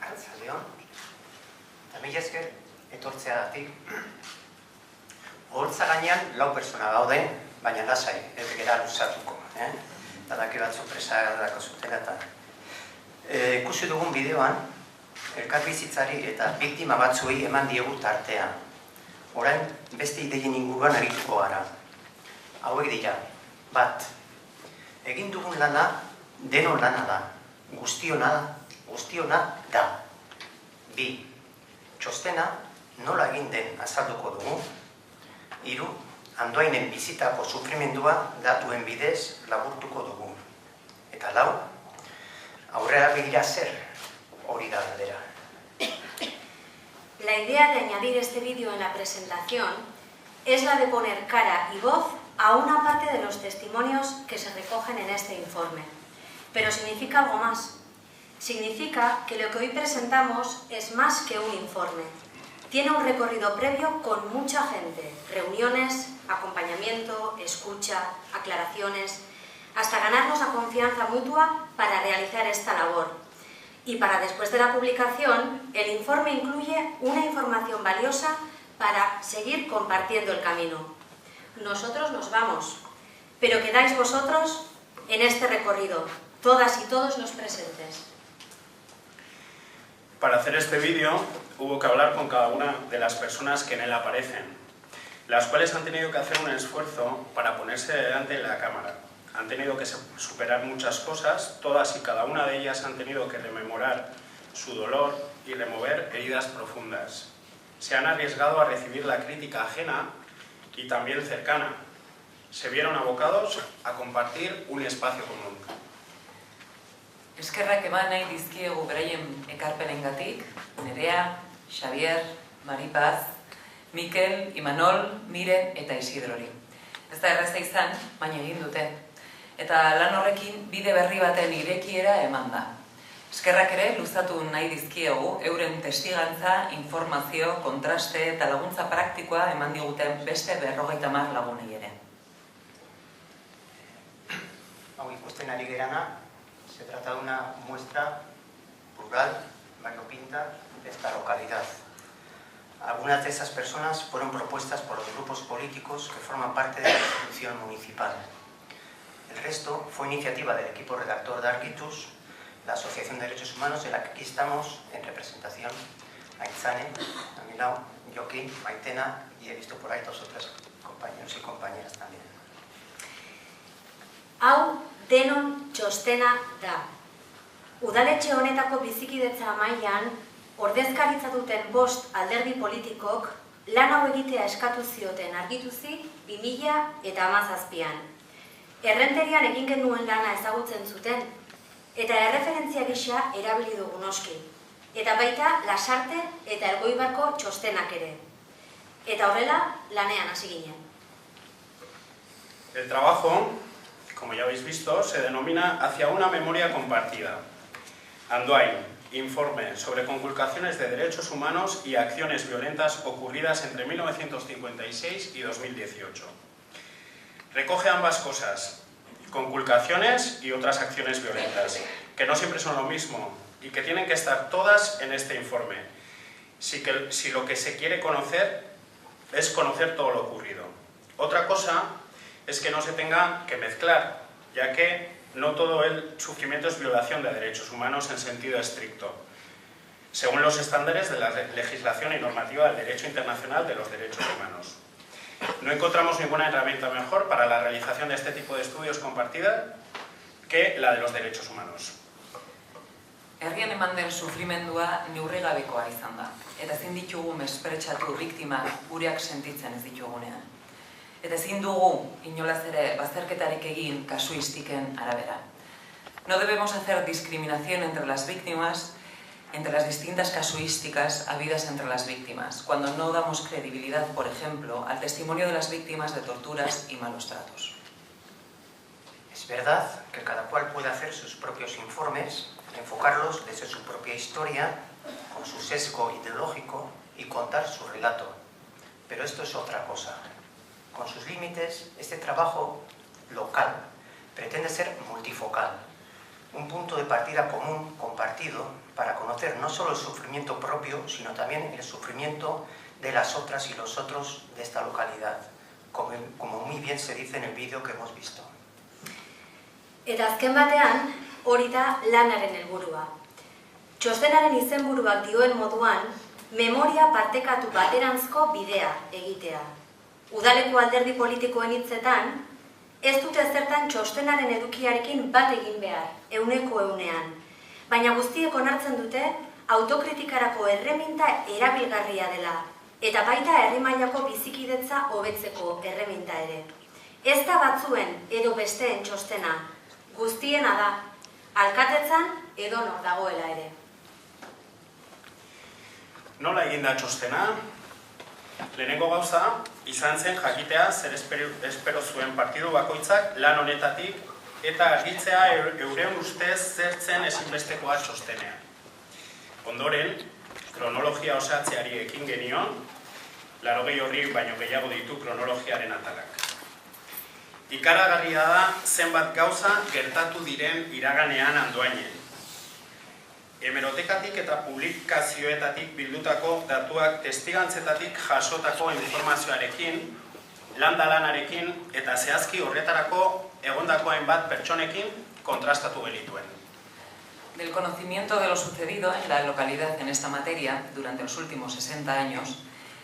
Arratsaldeon. Eta mila esker etortzeagatik. Oholtza gainean 4 pertsona daude, baina lasai, ez gara luzatuko. Eta daki bat sorpresa dako zutela eta ikusi dugun bideoan, elkarbizitzari eta biktima batzuei eman diegu tartea. Orain beste ideien inguruan arituko gara. Hauek dira, bat, egin dugun lana denon lana da, guztiona da. 2, txostena nola egin den azalduko dugu. 3, Andoainen bizitako sufrimendua datuen bidez laburtuko dugu. Eta 4, aurrera begira zer, hori da galdera. La idea de añadir este vídeo en la presentación es la de poner cara y voz a una parte de los testimonios que se recogen en este informe. Pero significa algo más. Significa que lo que hoy presentamos es más que un informe. Tiene un recorrido previo con mucha gente, reuniones, acompañamiento, escucha, aclaraciones, hasta ganarnos la confianza mutua para realizar esta labor. Y para después de la publicación, el informe incluye una información valiosa para seguir compartiendo el camino. Nosotros nos vamos, pero quedáis vosotros en este recorrido, todas y todos los presentes. Para hacer este vídeo hubo que hablar con cada una de las personas que en él aparecen, las cuales han tenido que hacer un esfuerzo para ponerse delante de la cámara. Han tenido que superar muchas cosas, todas y cada una de ellas han tenido que rememorar su dolor y remover heridas profundas. Se han arriesgado a recibir la crítica ajena y también cercana. Se vieron abocados a compartir un espacio común. Eskerrak eman nahi dizkiegu beraien ekarpenengatik, Nerea, Xavier, Maripaz, Mikel, Imanol, Miren eta Isidrori. Ez da erraza izan, baina egin dute. Eta lan horrekin bide berri baten irekiera eman da. Eskerrak ere luzatu nahi dizkiegu euren testigantza, informazio, kontraste eta laguntza praktikoa eman diguten beste 50 lagunei ere. Hau ikusten ari gerana, se trata de una muestra plural, variopinta, de esta localidad. Algunas de esas personas fueron propuestas por los grupos políticos que forman parte de la institución municipal. El resto fue iniciativa del equipo redactor de Argitus, la Asociación de Derechos Humanos, de la que aquí estamos en representación, Aitzane, a mi lado, Joaquín, Maitena, y he visto por ahí 2 o 3 compañeros y compañeras también. Hau denon txostena da. Udaletxe honetako bizikidetza amaian, ordezkaritza duten 5 alderdi politikok lan hau egitea eskatu zioten Argituzi 2017an. Errenterian egin genuen lana ezagutzen zuten, eta erreferentzia gisa erabili dugu noski. Eta baita Lasarte eta Elgoibarko txostenak ere. Eta horrela lanean hasi ginen. El trabajo, como ya habéis visto, se denomina Hacia una memoria compartida. Andoain, informe sobre conculcaciones de derechos humanos y acciones violentas ocurridas entre 1956 y 2018. Recoge ambas cosas, conculcaciones y otras acciones violentas, que no siempre son lo mismo y que tienen que estar todas en este informe, si lo que se quiere conocer es conocer todo lo ocurrido. Otra cosa es que no se tenga que mezclar, ya que no todo el sufrimiento es violación de derechos humanos en sentido estricto, según los estándares de la legislación y normativa del derecho internacional de los derechos humanos. No encontramos ninguna herramienta mejor para la realización de este tipo de estudios compartida que la de los derechos humanos. Herrian eman den sufrimendua neurrigabekoa izan da, eta ezin ditugu mespretxatu biktima gureak sentitzen ez ditugunean. Eta ezin dugu inolaz ere bazterketarik egin kasuistiken arabera. No debemos hacer discriminación entre las víctimas, entre las distintas casuísticas habidas entre las víctimas, cuando no damos credibilidad, por ejemplo, al testimonio de las víctimas de torturas y malos tratos. Es verdad que cada cual puede hacer sus propios informes, enfocarlos desde su propia historia, con su sesgo ideológico y contar su relato. Pero esto es otra cosa. Con sus límites, este trabajo local pretende ser multifocal, un punto de partida común, compartido, para conocer no solo el sufrimiento propio, sino también el sufrimiento de las otras y los otros de esta localidad, como muy bien se dice en el vídeo que hemos visto. Eta azken batean, hori da lanaren helburua. Txostenaren izenburuak dioen moduan, memoria partekatu baterantzko bidea egitea. Udaleko alderdi politikoen hitzetan, ez dute zertan txostenaren edukiarekin bat egin behar, 100%. Baina guztiek onartzen dute autokritikarako erreminta erabilgarria dela, eta baita herri mailako bizikidetza hobetzeko erreminta ere. Ez da batzuen edo besteen txostena, guztiena da, alkatetzan edo nor dagoela ere. Nola egin da txostena? Lehenengo gauza, izan zen jakitea zer espero zuen partidu bakoitzak lan honetatik eta argitzea euren ustez zertzen ezinbestekoa txostenean. Ondoren, kronologia osatzeari ekin genion, 80 horri baino gehiago ditu kronologiaren atalak. Ikaragarria da zenbat gauza gertatu diren iraganean Andoainen. Hemerotekatik eta publikazioetatik bildutako datuak testigantzetatik jasotako informazioarekin, landa-lanarekin eta zehazki horretarako egondako hainbat pertsonekin kontrastatu genituen. Del conocimiento de lo sucedido en la localidad en esta materia durante los últimos 60 años,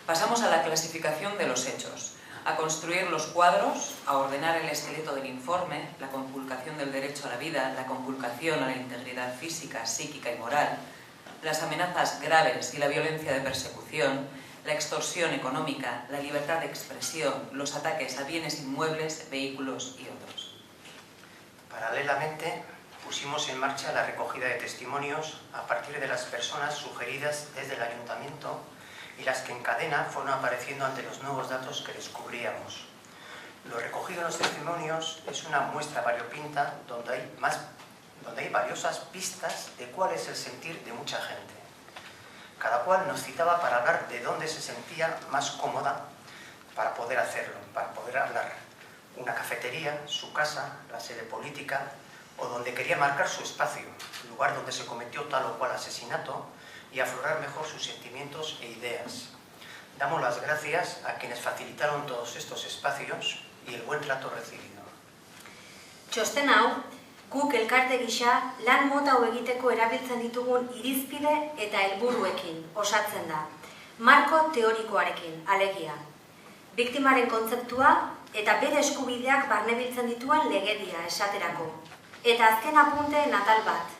pasamos a la clasificación de los hechos, a construir los cuadros, a ordenar el esqueleto del informe, la conculcación del derecho a la vida, la conculcación a la integridad física, psíquica y moral, las amenazas graves y la violencia de persecución, la extorsión económica, la libertad de expresión, los ataques a bienes inmuebles, vehículos y otros. Paralelamente, pusimos en marcha la recogida de testimonios a partir de las personas sugeridas desde el ayuntamiento y las que en cadena fueron apareciendo ante los nuevos datos que descubríamos. Lo recogido en los testimonios es una muestra variopinta donde hay valiosas pistas de cuál es el sentir de mucha gente. Cada cual nos citaba para hablar de dónde se sentía más cómoda para poder hacerlo, para poder hablar. Una cafetería, su casa, la sede política o donde quería marcar su espacio, el lugar donde se cometió tal o cual asesinato, y aflorar mejor sus sentimientos e ideas. Damos las gracias a quienes facilitaron todos estos espacios y el buen trato recibido. Txosten hau, guk elkarte gisa lan mota hau egiteko erabiltzen ditugun irizpide eta helburuekin osatzen da, marko teorikoarekin, alegia. Biktimaren kontzeptua eta bere eskubideak barnebiltzen dituen legedia esaterako. Eta azken apunte natal bat.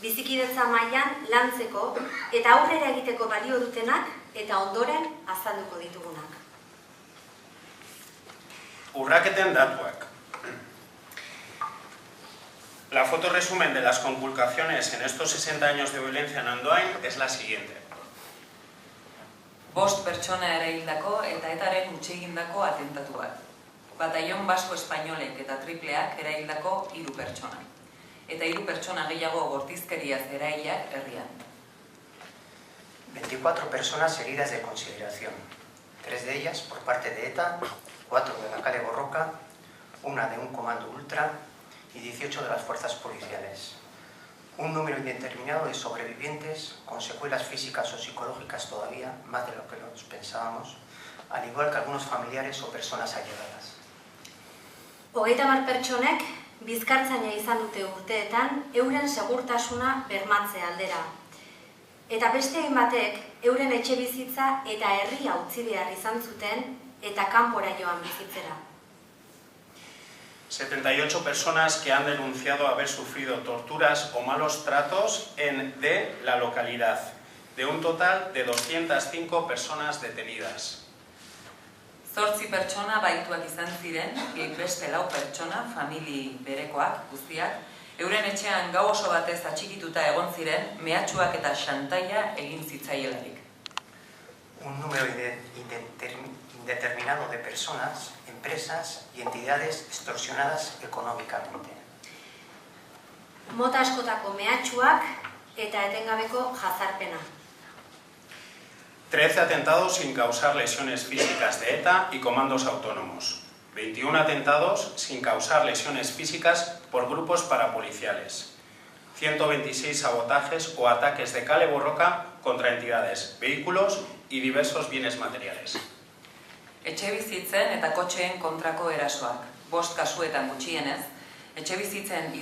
Bizikidetza mailan lantzeko eta aurrera egiteko balio dutenak eta ondoren azalduko ditugunak. Urraketen datuak. La foto resumen de las conculcaciones en estos 60 años de violencia en Andoain es la siguiente. 5 pertsona ere hildako eta etaren hutsegindako atentatu bat. Batallon Basko Espainolek eta Tripleak ere hildako 3 pertsona. Eta 3 pertsona gehiago bortizkeriaz erailak herrian. 24 personas heridas de consideración, 3 de ellas por parte de ETA, 4 de la Kale Borroka, 1 de un comando ultra y 18 de las fuerzas policiales. Un número indeterminado de sobrevivientes con secuelas físicas o psicológicas todavía, más de lo que nos pensábamos, al igual que algunos familiares o personas allegadas. 30 pertsonek bizkartzaina izan dute urteetan euren segurtasuna bermatze aldera. Eta beste hainbatek euren etxe bizitza eta herria utzi behar izan zuten eta kanpora joan bizitzera. 78 personas que han denunciado haber sufrido torturas o malos tratos de la localidad, de un total de 205 personas detenidas. 8 pertsona baituak izan ziren, beste 4 pertsona, famili berekoak, guztiak, euren etxean gau oso batez atxikituta egon ziren, mehatxuak eta xantaia egin zitzaielarik. Un número indeterminado de personas, empresas y entidades extorsionadas económicamente. Mota askotako mehatxuak eta etengabeko jazarpena. 13 atentados sin causar lesiones físicas de ETA y comandos autónomos. 21 atentados sin causar lesiones físicas por grupos parapoliciales. 126 sabotajes o ataques de kale borroka contra entidades, vehículos y diversos bienes materiales. Etxebizitzen eta kotxeen kontrako erasoak, 5 kasuetan gutxienez, etxebizitzen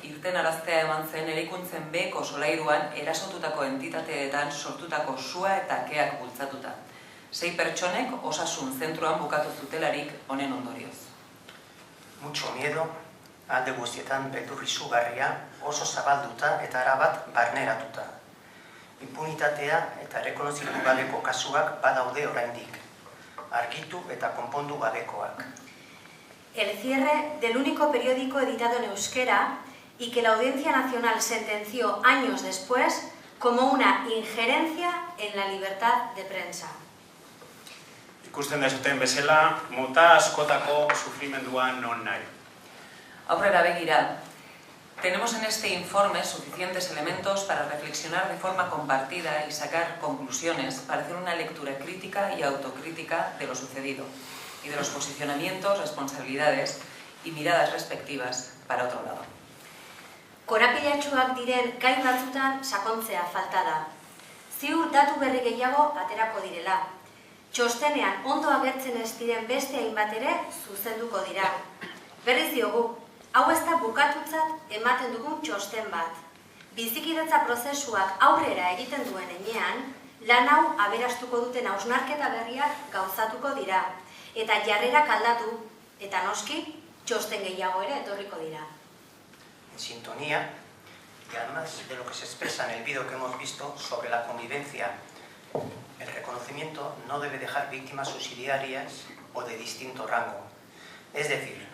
irtenaraztea eman zen eraikuntzen beheko solairuan erasotutako entitateetan sortutako sua eta keak bultzatuta. 6 pertsonek osasun zentruan bukatu zutelarik honen ondorioz. Mucho miedo, alde guztietan beldurri izugarria oso zabalduta eta erabat barneratuta. Impunitatea eta errekonozitu gabeko kasuak badaude oraindik, argitu eta konpondu gabekoak. El cierre del único periódico editado en euskera y que la Audiencia Nacional sentenció años después como una injerencia en la libertad de prensa. Ikusten dezuten bezala, mota askotako sufrimendua non nahi. Aurrera begira, tenemos en este informe suficientes elementos para reflexionar de forma compartida y sacar conclusiones para hacer una lectura crítica y autocrítica de lo sucedido y de los posicionamientos, responsabilidades y miradas respectivas para otro lado. Korapilatsuak diren gai batzutan sakontzea falta da. Ziur datu berri gehiago aterako direla. Txostenean ondo agertzen ez diren beste hainbat ere zuzenduko dira. Berriz diogu, hau ez da bukatutzat ematen dugun txosten bat. Bizikidetza prozesuak aurrera egiten duen heinean, lan hau aberastuko duten hausnarketa berriak gauzatuko dira. Eta jarrerak aldatu, eta noski, txosten gehiago ere etorriko dira. En sintonía, y además de lo que se expresa en el vídeo que hemos visto sobre la convivencia, el reconocimiento no debe dejar víctimas subsidiarias o de distinto rango. Es decir,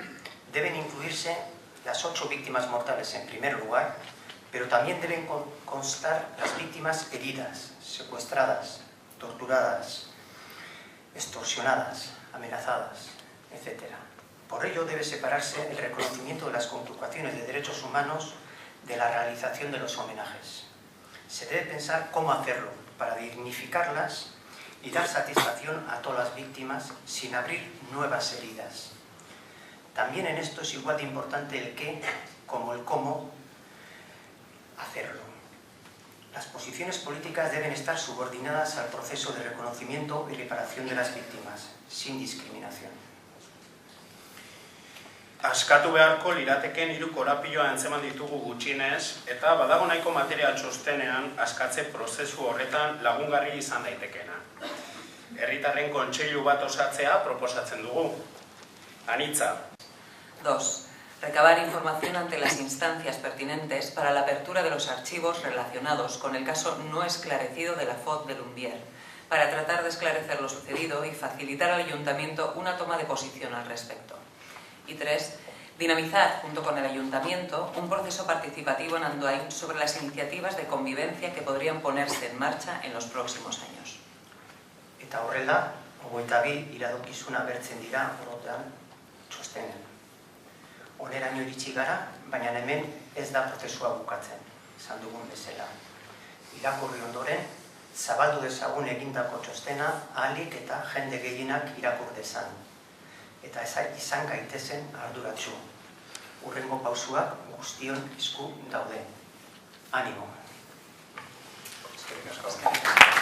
deben incluirse las 8 víctimas mortales en primer lugar, pero también deben constar las víctimas heridas, secuestradas, torturadas, extorsionadas, amenazadas, etc. Por ello debe separarse el reconocimiento de las conculcaciones de derechos humanos de la realización de los homenajes. Se debe pensar cómo hacerlo para dignificarlas y dar satisfacción a todas las víctimas sin abrir nuevas heridas. También en esto es igual de importante el qué como el cómo hacerlo. Las posiciones políticas deben estar subordinadas al proceso de reconocimiento y reparación de las víctimas, sin discriminación. Askatu beharko lirateken 3 korapiloa antzeman ditugu gutxienez, eta badago nahiko material txostenean askatze prozesu horretan lagungarri izan daitekeena. Herritarren kontseilu bat osatzea proposatzen dugu. Anitza. 2. Recabar información ante las instancias pertinentes para la apertura de los archivos relacionados con el caso no esclarecido de la FOD de Lumbier, para tratar de esclarecer lo sucedido y facilitar al Ayuntamiento una toma de posición al respecto. Y 3. Dinamizar, junto con el Ayuntamiento, un proceso participativo en Andoain sobre las iniciativas de convivencia que podrían ponerse en marcha en los próximos años. Eta horrela, 22 iradokizuna bertzen dira orotan txostenen. Oneraino iritsi gara, baina hemen ez da prozesua bukatzen, esan dugun bezala. Irakurri ondoren, zabaldu dezagun egindako txostena ahalik eta jende gehienak irakur dezan. Eta izan gaitezen arduratsu. Hurrengo pausuak guztion esku daude. Animo. Eskerrik asko.